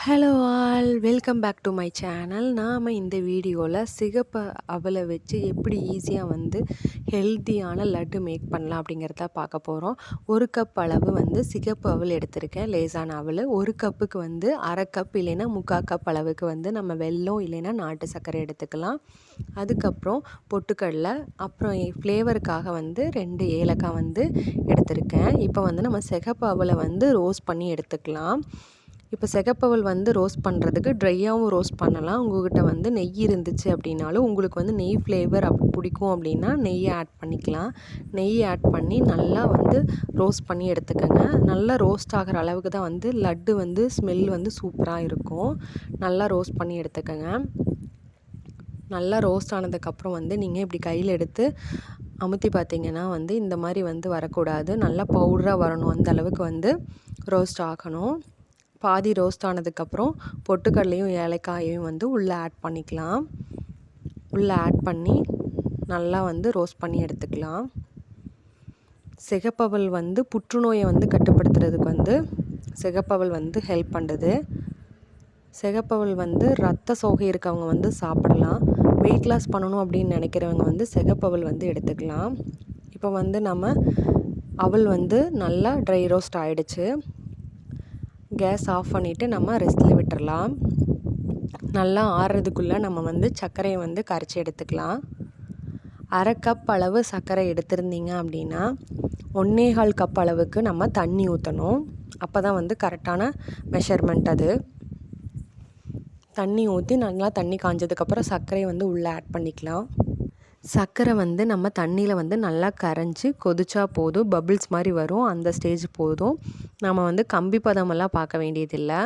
Hello all, welcome back to my channel. நாம் இந்த வீடியோவில் சிகப்பு அவலை வச்சு எப்படி ஈஸியாக ஹெல்த்தியான லட்டு மேக் பண்ணலாம் அப்படிங்கிறத பார்க்க போகிறோம். 1 கப் அளவு சிகப்பு அவல் எடுத்திருக்கேன், லேசான அவல். 1 கப்புக்கு அரை கப் இல்லைன்னா 3/4 கப் அளவுக்கு நம்ம வெல்லம் இல்லைன்னா நாட்டு சர்க்கரை எடுத்துக்கலாம். அதுக்கப்புறம் பொட்டுக்கடலை, அப்புறம் ஃப்ளேவருக்காக 2 ஏலக்காய் எடுத்திருக்கேன். இப்போ நம்ம சிகப்பு அவலை ரோஸ்ட் பண்ணி எடுத்துக்கலாம். இப்போ சிகப்பவல் ரோஸ்ட் பண்ணுறதுக்கு ட்ரையாகவும் ரோஸ்ட் பண்ணலாம். உங்கள்கிட்ட நெய் இருந்துச்சு அப்படின்னாலும், உங்களுக்கு நெய் ஃப்ளேவர் பிடிக்கும் அப்படின்னா நெய்யை ஆட் பண்ணிக்கலாம். நெய் ஆட் பண்ணி நல்லா ரோஸ்ட் பண்ணி எடுத்துக்கோங்க. நல்லா ரோஸ்ட் ஆகிற அளவுக்கு தான் லட்டு ஸ்மெல் சூப்பராக இருக்கும். நல்லா ரோஸ்ட் பண்ணி எடுத்துக்கோங்க. நல்லா ரோஸ்ட் ஆனதுக்கப்புறம் நீங்கள் இப்படி கையில் எடுத்து அமுத்தி பார்த்தீங்கன்னா இந்த மாதிரி வரக்கூடாது. நல்லா பவுடராக வரணும். அந்த அளவுக்கு ரோஸ்ட் ஆகணும். பாதி ரோஸ்ட் ஆனதுக்கப்புறம் பொட்டுக்கடலையும் ஏலக்காயையும் உள்ளே ஆட் பண்ணிக்கலாம். உள்ளே ஆட் பண்ணி நல்லா ரோஸ்ட் பண்ணி எடுத்துக்கலாம். சிகப்பவல் புற்றுநோயை கட்டுப்படுத்துறதுக்கு சிகப்பவல் ஹெல்ப் பண்ணுது. சிகப்பவல் ரத்த சோகை இருக்கவங்க சாப்பிடலாம். வெயிட் லாஸ் பண்ணணும் அப்படின்னு நினைக்கிறவங்க சிகப்பவல் எடுத்துக்கலாம். இப்போ நம்ம அவல் நல்லா ட்ரை ரோஸ்ட் ஆகிடுச்சு. கேஸ் ஆஃப் பண்ணிவிட்டு நம்ம ரெஸ்ட்டில் விட்டுறலாம். நல்லா ஆறுறதுக்குள்ளே நம்ம சர்க்கரையை கரைச்சி எடுத்துக்கலாம். அரை கப் அளவு சர்க்கரை எடுத்திருந்தீங்க அப்படின்னா 1.25 கப் அளவுக்கு நம்ம தண்ணி ஊற்றணும். அப்போ தான் கரெக்டான மெஷர்மெண்ட் அது. தண்ணி ஊற்றி நல்லா தண்ணி காஞ்சதுக்கப்புறம் சர்க்கரையை உள்ளே ஆட் பண்ணிக்கலாம். சர்க்கரை நம்ம தண்ணியில் நல்லா கரைஞ்சி கொதிச்சா போதும். பபிள்ஸ் மாதிரி வரும். அந்த ஸ்டேஜ் போதும். நம்ம கம்பி பதமெல்லாம் பார்க்க வேண்டியதில்லை.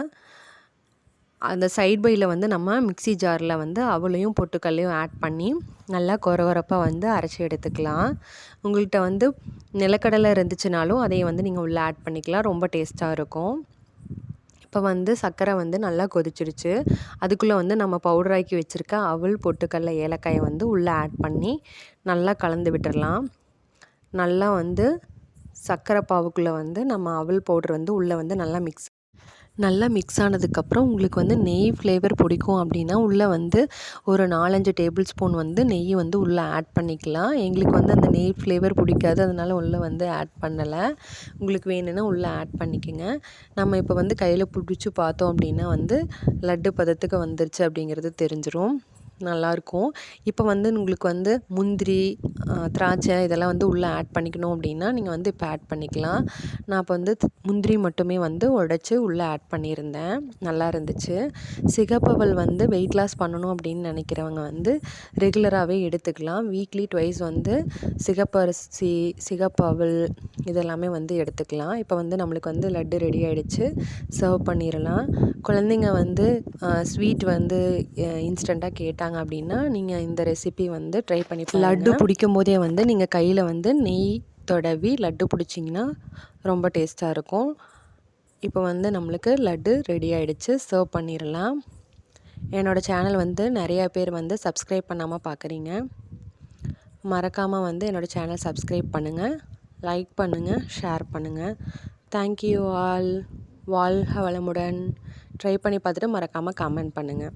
அந்த சைட் பையில் நம்ம மிக்ஸி ஜாரில் அவளையும் பொட்டுக்கல்லையும் ஆட் பண்ணி நல்லா கொரகொரப்பாக அரைச்சி எடுத்துக்கலாம். உங்கள்கிட்ட நிலக்கடலை இருந்துச்சுனாலும் அதையும் நீங்கள் உள்ளே ஆட் பண்ணிக்கலாம். ரொம்ப டேஸ்ட்டாக இருக்கும். இப்போ சர்க்கரை நல்லா கொதிச்சிருச்சு. அதுக்குள்ளே நம்ம பவுடராக்கி வச்சுருக்க அவல், பொட்டுக்கடலை, ஏலக்காயை உள்ளே ஆட் பண்ணி நல்லா கலந்து விட்டுடலாம். நல்லா சர்க்கரை பாவுக்குள்ளே நம்ம அவல் பவுடர் உள்ளே நல்லா மிக்ஸ் ஆனதுக்கப்புறம் உங்களுக்கு நெய் ஃப்ளேவர் பிடிக்கும் அப்படின்னா உள்ளே ஒரு 4-5 டேபிள் ஸ்பூன் நெய் உள்ளே ஆட் பண்ணிக்கலாம். எங்களுக்கு அந்த நெய் ஃப்ளேவர் பிடிக்காது, அதனால் உள்ளே ஆட் பண்ணலை. உங்களுக்கு வேணும்னா உள்ளே ஆட் பண்ணிக்கோங்க. நம்ம இப்போ கையில் பிடிச்சி பார்த்தோம் அப்படின்னா லட்டு பதத்துக்கு வந்துருச்சு அப்படிங்கிறது தெரிஞ்சிரும். நல்லாயிருக்கும். இப்போ உங்களுக்கு முந்திரி, திராட்சை இதெல்லாம் உள்ளே ஆட் பண்ணிக்கணும் அப்படின்னா நீங்கள் இப்போ ஆட் பண்ணிக்கலாம். நான் இப்போ முந்திரி மட்டுமே உடைச்சி உள்ளே ஆட் பண்ணியிருந்தேன். நல்லா இருந்துச்சு. சிகப்பவல் வெயிட் லாஸ் பண்ணணும் அப்படின்னு நினைக்கிறவங்க ரெகுலராகவே எடுத்துக்கலாம். வீக்லி ட்வைஸ் சிகப்பரிசி, சிகப்பவல் இதெல்லாமே எடுத்துக்கலாம். இப்போ நம்மளுக்கு லட்டு ரெடி ஆகிடுச்சு. சர்வ் பண்ணிடலாம். குழந்தைங்க ஸ்வீட் இன்ஸ்டண்ட்டாக கேட்டாங்க அப்படின்னா நீங்கள் இந்த ரெசிபி ட்ரை பண்ணி லட்டு பிடிக்கும் போதே நீங்கள் கையில் நெய் தடவி லட்டு பிடிச்சிங்கன்னா ரொம்ப டேஸ்ட்டாக இருக்கும். இப்போ நம்மளுக்கு லட்டு ரெடி ஆகிடுச்சு. சர்வ் பண்ணிடலாம். என்னோடய சேனல் நிறையா பேர் சப்ஸ்கிரைப் பண்ணாமல் பார்க்குறீங்க. மறக்காமல் என்னோடய சேனல் சப்ஸ்கிரைப் பண்ணுங்கள், லைக் பண்ணுங்கள், ஷேர் பண்ணுங்கள். Thank you all. வாழ்க வளமுடன். ட்ரை பண்ணி பார்த்துட்டு மறக்காமல் கமெண்ட் பண்ணுங்கள்.